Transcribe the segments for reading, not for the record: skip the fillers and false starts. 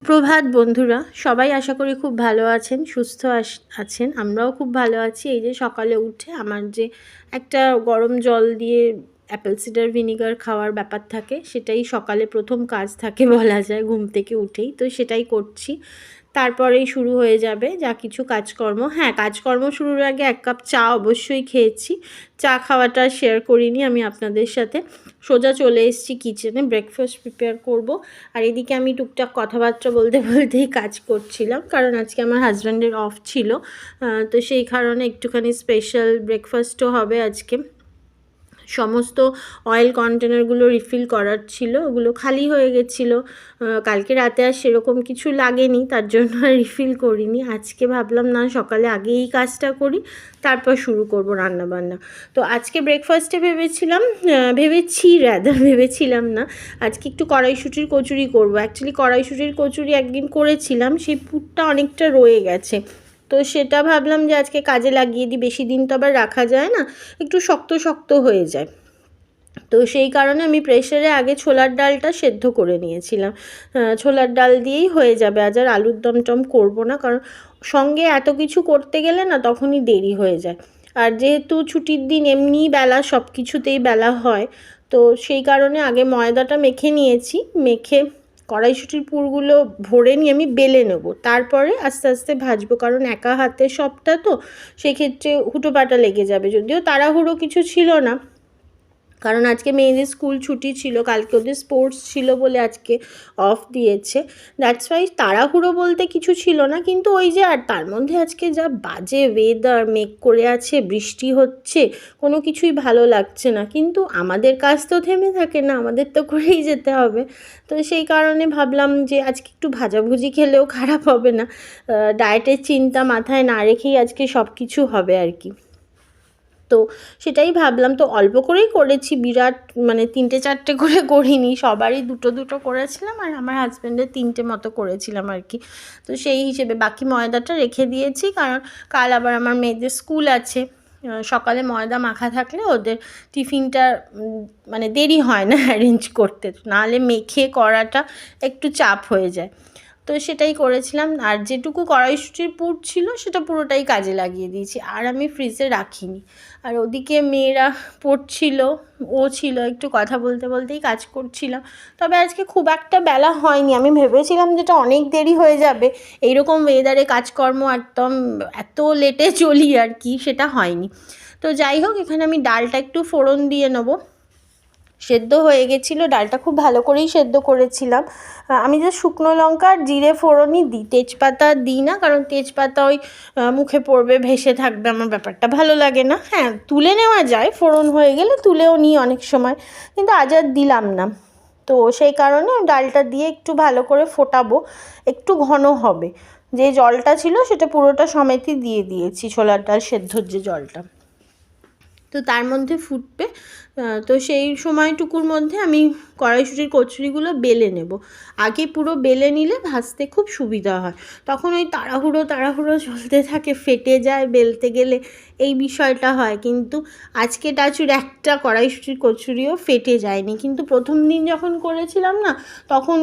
প্রভাত বন্ধুরা, সবাই আশা করি খুব ভালো আছেন, সুস্থ আছেন। আমরাও খুব ভালো আছি। এই যে সকালে উঠে আমার যে একটা গরম জল দিয়ে অ্যাপেল সিডার ভিনিগার খাওয়ার ব্যাপার থাকে, সেটাই সকালে প্রথম কাজ থাকে বলা যায় ঘুম থেকে উঠেই। তো সেটাই করছি। তারপরেই শুরু হয়ে যাবে যা কিছু কাজকর্ম। হ্যাঁ, কাজকর্ম শুরুর আগে ১ কাপ চা অবশ্যই খেয়েছি। চা খাওয়াটা শেয়ার করিনি আমি আপনাদের সাথে। সোজা চলে এসেছি কিচেনে, ব্রেকফাস্ট প্রিপেয়ার করব। আর এদিকে আমি টুকটাক কথাবার্তা বলতে বলতেই কাজ করছিলাম, কারণ আজকে আমার হাজব্যান্ডের অফ ছিল। তো সেই কারণে একটুখানি স্পেশাল ব্রেকফাস্টও হবে আজকে। সমস্ত অয়েল কন্টেনারগুলো রিফিল করার ছিল, ওগুলো খালি হয়ে গেছিলো। কালকে রাতে আর সেরকম কিছু লাগেনি, তার জন্য আর রিফিল করিনি। আজকে ভাবলাম না, সকালে আগে এই কাজটা করি, তারপর শুরু করব রান্নাবান্না। তো আজকে ব্রেকফাস্টে ভেবেছিলাম না, আজকে একটু কড়াইশুঁটির কচুরি করব। অ্যাকচুয়ালি কড়াইশুঁটির কচুরি একদিন করেছিলাম, সেই পুরটা অনেকটা রয়ে গেছে। তো সেটা ভাবলাম যে আজকে কাজে লাগিয়ে দিই, বেশি দিন তো আবার রাখা যায় না, একটু শক্ত শক্ত হয়ে যায়। তো সেই কারণে আমি প্রেসারে আগে ছোলার ডালটা সেদ্ধ করে নিয়েছিলাম। ছোলার ডাল দিয়েই হয়ে যাবে, আজ আর আলুর দম টম করবো না, কারণ সঙ্গে এত কিছু করতে গেলে না তখনই দেরি হয়ে যায়। আর যেহেতু ছুটির দিন এমনিই বেলা, সব কিছুতেই বেলা হয়, তো সেই কারণে আগে ময়দাটা মেখে নিয়েছি। মেখে কড়াইশুঁটির পুরগুলো ভরে নিয়ে আমি বেলে নেব, তারপরে আস্তে আস্তে ভাজবো, কারণ একা হাতে সবটা তো, সেক্ষেত্রে হুটোপাটা লেগে যাবে। যদিও তাড়াহুড়ো কিছু ছিল না, কারণ আজকে মেয়েদের স্কুল ছুটি ছিল, কালকে ওদের স্পোর্টস ছিল বলে আজকে অফ দিয়েছে। দ্যাটস ওয়াই তাড়াহুড়ো বলতে কিছু ছিল না। কিন্তু ওই যে, আর তার মধ্যে আজকে যা বাজে ওয়েদার, মেঘ করে আছে, বৃষ্টি হচ্ছে, কোনো কিছুই ভালো লাগছে না। কিন্তু আমাদের কাজ তো থেমে থাকে না, আমাদের তো করেই যেতে হবে। তো সেই কারণে ভাবলাম যে আজকে একটু ভাজাভুজি খেলেও খারাপ হবে না। ডায়েটের চিন্তা মাথায় না রেখেই আজকে সব কিছু হবে আর কি। তো সেটাই ভাবলাম, তো অল্প করেই করেছি, বিরাট মানে 3-4টে করে করিনি, সবারই 2-2 করেছিলাম, আর আমার হাজব্যান্ডের 3টে মতো করেছিলাম আর কি। তো সেই হিসেবে বাকি ময়দাটা রেখে দিয়েছি, কারণ কাল আবার আমার মেয়েদের স্কুল আছে। সকালে ময়দা মাখা থাকলে ওদের টিফিনটা মানে দেরি হয় না অ্যারেঞ্জ করতে, নাহলে মেখে করাটা একটু চাপ হয়ে যায়। তো সেটাই করেছিলাম। আর যেটুকু কড়াইশুঁটির পুর ছিল সেটা পুরোটাই কাজে লাগিয়ে দিয়েছি, আর আমি ফ্রিজে রাখিনি। আর ওদিকে মেয়েরা পড়ছিল, ও ছিল, একটু কথা বলতে বলতেই কাজ করছিলাম। তবে আজকে খুব একটা বেলা হয়নি, আমি ভেবেছিলাম যেটা অনেক দেরি হয়ে যাবে, এইরকম ওয়েদারে কাজকর্ম একদম এত লেটে চলি আর কি, সেটা হয়নি। তো যাই হোক, এখানে আমি ডালটা একটু ফোড়ন দিয়ে নেবো। সেদ্ধ হয়ে গেছিলো, ডালটা খুব ভালো করেই সেদ্ধ করেছিলাম। আমি যে শুকনো লঙ্কা আর জিরে ফোড়নই দিই, তেজপাতা দিই না, কারণ তেজপাতা ওই মুখে পড়বে, ভেসে থাকবে, আমার ব্যাপারটা ভালো লাগে না। হ্যাঁ, তুলে নেওয়া যায়, ফোড়ন হয়ে গেলে তুলেও নিই অনেক সময়, কিন্তু আজ আর দিলাম না। তো সেই কারণে ডালটা দিয়ে একটু ভালো করে ফোটাবো, একটু ঘন হবে। যে জলটা ছিল সেটা পুরোটা সমেতই দিয়ে দিয়েছি, ছোলার ডাল সেদ্ধর যে জলটা, তো তার মধ্যে ফুটবে। তো সেই সময়টুকুর মধ্যে আমি কড়াইশুঁটির কচুরিগুলো বেলে নেব। আগে পুরো বেলে নিলে ভাজতে খুব সুবিধা হয়, তখন ওই তাড়াহুড়ো চলতে থাকে, ফেটে যায় বেলতে গেলে, এই বিষয়টা হয়। কিন্তু আজকে টাচুর একটা কড়াইশুঁটির কচুরিও ফেটে যায়নি, কিন্তু প্রথম দিন যখন করেছিলাম না, তখন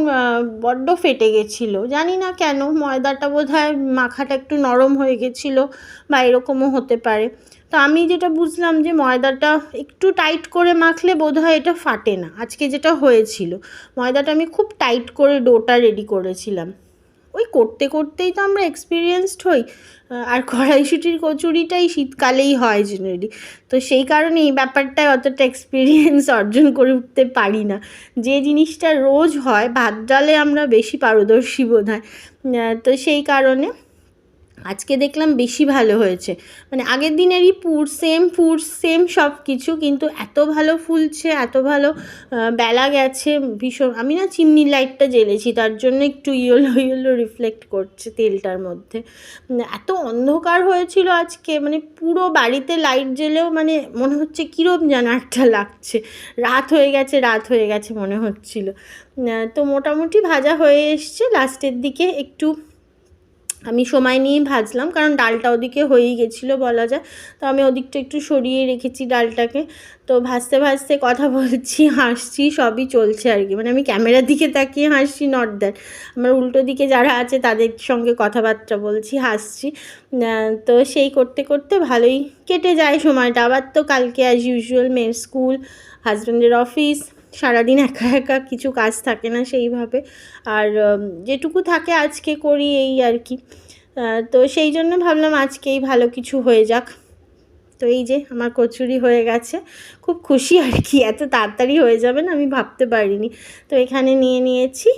বড্ড ফেটে গেছিলো, জানি না কেন, ময়দাটা বোধহয় মাখাটা একটু নরম হয়ে গেছিলো, বা এরকমও হতে পারে। তো আমি যেটা বুঝলাম যে ময়দাটা একটু টাইট করে মাখলে বোধহয় এটা ফাটে না। আজকে যেটা হয়েছিল, ময়দাটা আমি খুব টাইট করে ডোটা রেডি করেছিলাম। ওই করতে করতেই তো আমরা এক্সপিরিয়েন্সড হই। আর কড়াইশুঁটির কচুরিটাই শীতকালেই হয় জেনারেলি, তো সেই কারণে এই ব্যাপারটায় অতটা এক্সপিরিয়েন্স অর্জন করে উঠতে পারি না। যে জিনিসটা রোজ হয়, ভাত ডালে আমরা বেশি পারদর্শী বোধ হয়। তো সেই কারণে আজকে দেখলাম বেশি ভালো হয়েছে, মানে আগের দিনেরই পুর সেম সব কিছু, কিন্তু এত ভালো ফুলছে, এত ভালো বেলা গেছে ভীষণ। আমি না চিমনি লাইটটা জ্বেলেছি, তার জন্য একটু ইয়েলো রিফ্লেক্ট করছে তেলটার মধ্যে। এত অন্ধকার হয়েছিল আজকে, মানে পুরো বাড়িতে লাইট জ্বেলেও মানে মনে হচ্ছে কীরকম যেন একটা লাগছে, রাত হয়ে গেছে মনে হচ্ছিল। তো মোটামুটি ভাজা হয়ে এসছে, লাস্টের দিকে একটু আমি সময় নিয়েই ভাজলাম, কারণ ডালটা ওদিকে হয়েই গেছিলো বলা যায়। তো আমি ওদিকটা একটু সরিয়ে রেখেছি ডালটাকে। তো ভাজতে ভাজতে কথা বলছি, হাসছি, সবই চলছে আর কি। মানে আমি ক্যামেরার দিকে তাকিয়ে হাসছি, নট দ্যাট আমার উল্টো দিকে যারা আছে তাদের সঙ্গে কথাবার্তা বলছি, হাসছি। তো সেই করতে করতে ভালোই কেটে যায় সময়টা। আবার তো কালকে অ্যাজ ইউজুয়াল মেয়ের স্কুল, হাজব্যান্ডের অফিস, সারাদিন একা একা কিছু কাজ থাকে না সেইভাবে। আর যেটুকু থাকে আজকে করি, এই আর কি। তো সেই জন্য ভাবলাম আজকেই ভালো কিছু হয়ে যাক। তো এই যে আমার কচুরি হয়ে গেছে, খুব খুশি আর কি, এত তাড়াতাড়ি হয়ে যাবে না আমি ভাবতে পারিনি। তো এখানে নিয়ে নিয়েছি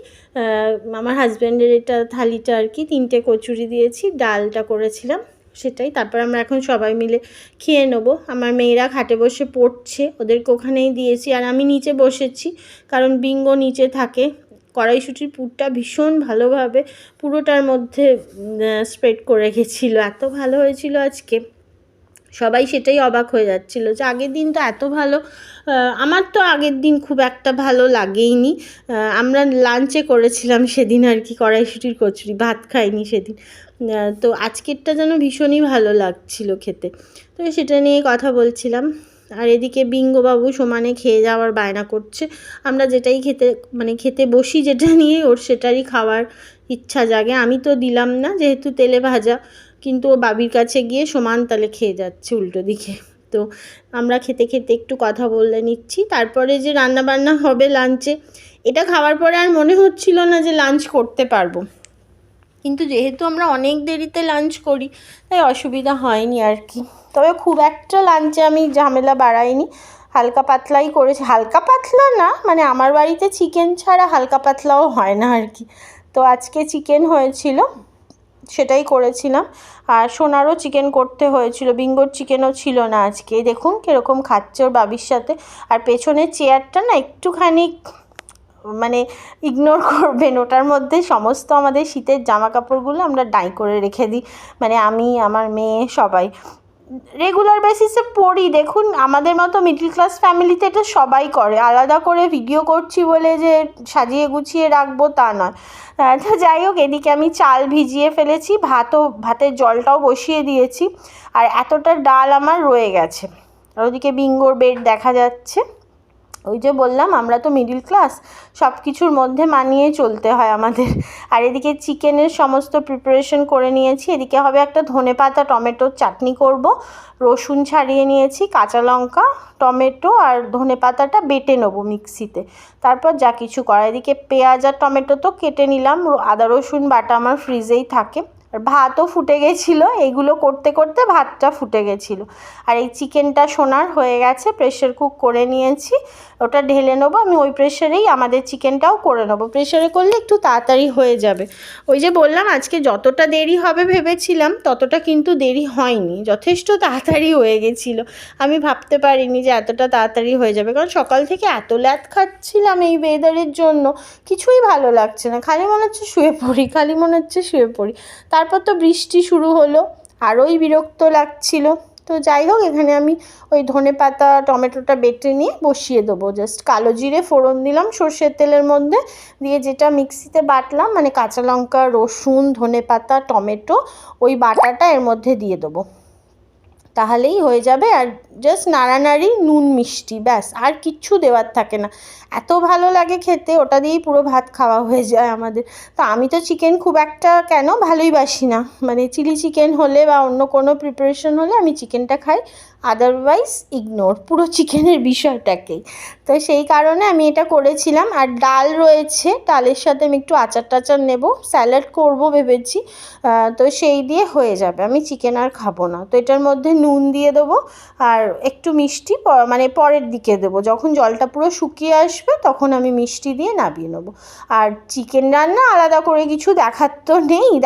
আমার হাজব্যান্ডের এটা থালিটা আর কি, 3টে কচুরি দিয়েছি, ডালটা করেছিলাম সেটাই। তারপর আমরা এখন সবাই মিলে খেয়ে নেবো। আমার মেয়েরা খাটে বসে পড়ছে, ওদেরকে ওখানেই দিয়েছি, আর আমি নিচে বসেছি, কারণ বিঙ্গো নিচে থাকে। কড়াইশুঁটির পুরটা ভীষণ ভালোভাবে পুরোটার মধ্যে স্প্রেড করে গেছিলো, এত ভালো হয়েছিল আজকে। সবাই সেটাই অবাক হয়ে যাচ্ছিলো যে আগের দিন তো এত ভালো, আমার তো আগের দিন খুব একটা ভালো লাগেইনি। আমরা লাঞ্চে করেছিলাম সেদিন আর কি কড়াইশুঁটির কচুরি, ভাত খাইনি সেদিন। তো আজকেরটা যেন ভীষণই ভালো লাগছিল খেতে। তো সেটা নিয়ে কথা বলছিলাম। আর এদিকে বিঙ্গোবাবু সমানে খেয়ে যাওয়ার বায়না করছে। আমরা যেটাই খেতে বসি যেটা নিয়ে, ওর সেটারই খাওয়ার ইচ্ছা জাগে। আমি তো দিলাম না যেহেতু তেলে ভাজা, কিন্তু ও বাবির কাছে গিয়ে সমান তালে খেয়ে যাচ্ছে উল্টো দিকে। তো আমরা খেতে খেতে একটু কথা বলে নিচ্ছি। তারপরে যে রান্না বান্না হবে লাঞ্চে, এটা খাওয়ার পরে আর মনে হচ্ছিল না যে লাঞ্চ করতে পারবো, কিন্তু যেহেতু আমরা অনেক দেরিতে লাঞ্চ করি তাই অসুবিধা হয়নি আর কি। তবে খুব একটা লাঞ্চে আমি ঝামেলা বাড়াইনি, হালকা পাতলাই করেছি। হালকা পাতলা না, মানে আমার বাড়িতে চিকেন ছাড়া হালকা পাতলাও হয় না আর কি। তো আজকে চিকেন হয়েছিল, সেটাই করেছিলাম। আর সোনারও চিকেন করতে হয়েছিল, বিঙ্গোর চিকেনও ছিল না আজকে। দেখুন কীরকম খাচ্ছে ওর বাবির সাথে। আর পেছনের চেয়ারটা না একটুখানি মানে ইগনোর করবেন, ওটার মধ্যে সমস্ত আমাদের শীতের জামা কাপড়গুলো আমরা ডাই করে রেখে দিই, মানে আমি, আমার মেয়ে, সবাই রেগুলার বেসিসে পড়ি। দেখুন আমাদের মতো মিডল ক্লাস ফ্যামিলিতে এটা সবাই করে, আলাদা করে ভিডিও করছি বলে যে সাজিয়ে গুছিয়ে রাখবো তা নয়। তো যাই হোক, এদিকে আমি চাল ভিজিয়ে ফেলেছি, ভাতের জলটাও বসিয়ে দিয়েছি, আর এতটা ডাল আমার রয়ে গেছে। আর ওদিকে বিঙ্গোর বেড দেখা যাচ্ছে। ওই যে বললাম আমরা তো মিডল ক্লাস, সব কিছুর মধ্যে মানিয়ে চলতে হয় আমাদের। আর এদিকে চিকেনের সমস্ত প্রিপারেশন করে নিয়েছি। এদিকে হবে একটা ধনেপাতা টমেটোর চাটনি করব। রসুন ছাড়িয়ে নিয়েছি, কাঁচা লঙ্কা, টমেটো আর ধনেপাতাটা বেটে নেবো মিক্সিতে, তারপর যা কিছু করা। এদিকে পেঁয়াজ আর টমেটো তো কেটে নিলাম, আদা রসুন বাটা আমার ফ্রিজেই থাকে। আর ভাতও ফুটে গেছিলো, এগুলো করতে করতে ভাতটা ফুটে গেছিলো। আর এই চিকেনটা সোনার হয়ে গেছে, প্রেশার কুক করে নিয়েছি, ওটা ঢেলে নেবো। আমি ওই প্রেশারেই আমাদের চিকেনটাও করে নেবো, প্রেশারে করলে একটু তাড়াতাড়ি হয়ে যাবে। ওই যে বললাম আজকে যতটা দেরি হবে ভেবেছিলাম ততটা কিন্তু দেরি হয়নি, যথেষ্ট তাড়াতাড়ি হয়ে গেছিলো। আমি ভাবতে পারিনি যে এতটা তাড়াতাড়ি হয়ে যাবে, কারণ সকাল থেকে এত ল্যাদ খাচ্ছিলাম এই ওয়েদারের জন্য, কিছুই ভালো লাগছে না, খালি মনে হচ্ছে শুয়ে পড়ি। তারপর তো বৃষ্টি শুরু হলো, আরোই বিরক্ত লাগছিল। তো যাই হোক, এখানে আমি ওই ধনেপাতা টমেটোটা বেটে নিয়ে বসিয়ে দেবো। জাস্ট কালো জিরে ফোড়ন দিলাম সর্ষের তেলের মধ্যে, দিয়ে যেটা মিক্সিতে বাটলাম, মানে কাঁচা লঙ্কা, রসুন, ধনেপাতা, টমেটো, ওই বাটাটা এর মধ্যে দিয়ে দেবো, তাহলেই হয়ে যাবে। আর জাস্ট নাড়ানাড়ি, নুন মিষ্টি, ব্যাস, আর কিচ্ছু দেওয়ার থাকে না। এত ভালো লাগে খেতে, ওটা দিয়েই পুরো ভাত খাওয়া হয়ে যায় আমাদের। তো আমি তো চিকেন খুব একটা ভালোই বাসি না, মানে চিলি চিকেন হলে বা অন্য কোনো প্রিপারেশন হলে আমি চিকেনটা খাই, আদারওয়াইজ ইগনোর পুরো চিকেনের বিষয়টাকেই। তো সেই কারণে আমি এটা করেছিলাম। আর ডাল রয়েছে, ডালের সাথে আমি একটু আচার টাচার নেব, স্যালাড করব ভেবেছি। তো সেই দিয়ে হয়ে যাবে, আমি চিকেন আর খাবো না। তো এটার মধ্যে নুন দিয়ে দেবো, আর একটু মিষ্টি মানে পরের দিকে দেবো, যখন জলটা পুরো শুকিয়ে আসবে তখন আমি মিষ্টি দিয়ে নামিয়ে নেবো। আর চিকেন রান্না আলাদা করে কিছু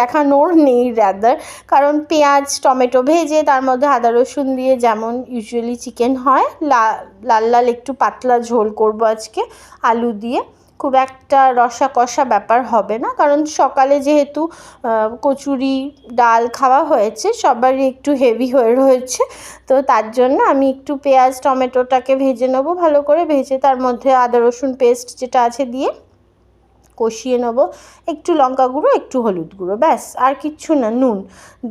দেখানোর নেই রাদার, কারণ পেঁয়াজ টমেটো ভেজে তার মধ্যে আদা রসুন দিয়ে যেমন ইউজুয়ালি চিকেন হয়, লাল লাল একটু পাতলা ঝোল করব আজকে আলু দিয়ে, খুব একটা রসা কষা ব্যাপার হবে না, কারণ সকালে যেহেতু কচুরি ডাল খাওয়া হয়েছে, সবারই একটু হেভি হয়ে রয়েছে। তো তার জন্য আমি একটু পেঁয়াজ টমেটোটাকে ভেজে নেবো ভালো করে, ভেজে তার মধ্যে আদা রসুন পেস্ট যেটা আছে দিয়ে কষিয়ে নেব, একটু লঙ্কা গুঁড়ো, একটু হলুদ গুঁড়ো, ব্যাস আর কিচ্ছু না, নুন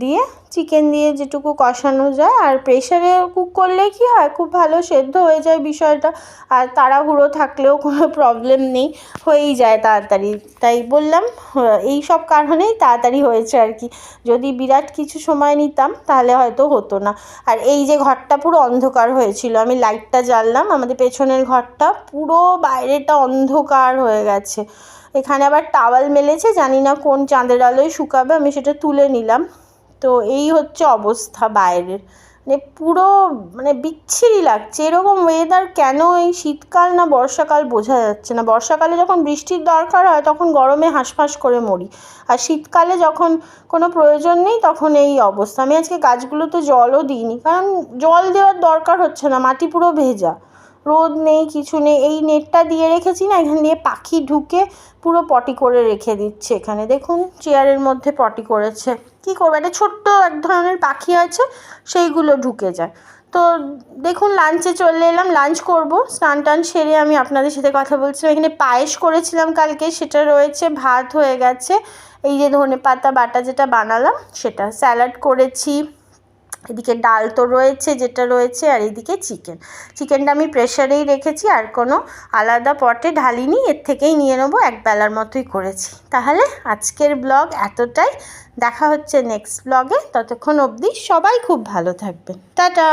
দিয়ে চিকেন দিয়ে যেটুকু কষানো যায়। আর প্রেশারে কুক করলে কি হয়, খুব ভালো সেদ্ধ হয়ে যায় বিষয়টা, আর তাড়াহুড়ো থাকলেও কোনো প্রবলেম নেই, হয়েই যায় তাড়াতাড়ি। তাই বললাম এই সব কারণেই তাড়াতাড়ি হয়েছে আর কি। যদি বিরাট কিছু সময় নিতাম তাহলে হয়তো হতো না। আর এই যে ঘরটা পুরো অন্ধকার হয়েছিল, আমি লাইটটা জ্বাললাম, আমাদের পেছনের ঘরটা পুরো বাইরেটা অন্ধকার হয়ে গেছে। এখানে আবার টাওয়াল মেলেছে, জানি না কোন চাঁদের আলোয় শুকাবে, আমি সেটা তুলে নিলাম। তো এই হচ্ছে অবস্থা বাইরের, মানে পুরো মানে বিচ্ছিরি লাগছে। এরকম ওয়েদার কেন এই শীতকাল না বর্ষাকাল বোঝা যাচ্ছে না। বর্ষাকালে যখন বৃষ্টির দরকার হয় তখন গরমে হাঁসফাঁস করে মরি, আর শীতকালে যখন কোনো প্রয়োজন নেই তখন এই অবস্থা। আমি আজকে গাছগুলোতে জলও দিইনি, কারণ জল দেওয়ার দরকার হচ্ছে না, মাটি পুরো ভেজা, রোদ নেই কিছু নেই। এই নেটটা দিয়ে রেখেছি না, এখান দিয়ে পাখি ঢুকে পুরো পটি করে রেখে দিচ্ছে। এখানে দেখুন চেয়ারের মধ্যে পটি করেছে, কী করবো, একটা ছোট্ট এক ধরনের পাখি আছে, সেইগুলো ঢুকে যায়। তো দেখুন লাঞ্চে চলে এলাম, লাঞ্চ করব, স্নান টান সেরে আমি আপনাদের সাথে কথা বলছিলাম। এখানে পায়েস করেছিলাম কালকে, সেটা রয়েছে, ভাত হয়ে গেছে, এই যে ধনেপাতা বাটা যেটা বানালাম সেটা, স্যালাড করেছি, এদিকে ডাল তো রয়েছে যেটা রয়েছে, আর এদিকে চিকেনটা আমি প্রেশারেই রেখেছি, আর কোনো আলাদা পটে ঢালিনি, এর থেকেই নিয়ে নেবো, এক বেলার মতোই করেছি। তাহলে আজকের ব্লগ এতটাই, দেখা হচ্ছে নেক্সট ব্লগে, ততক্ষণ অবধি সবাই খুব ভালো থাকবেন, টাটা।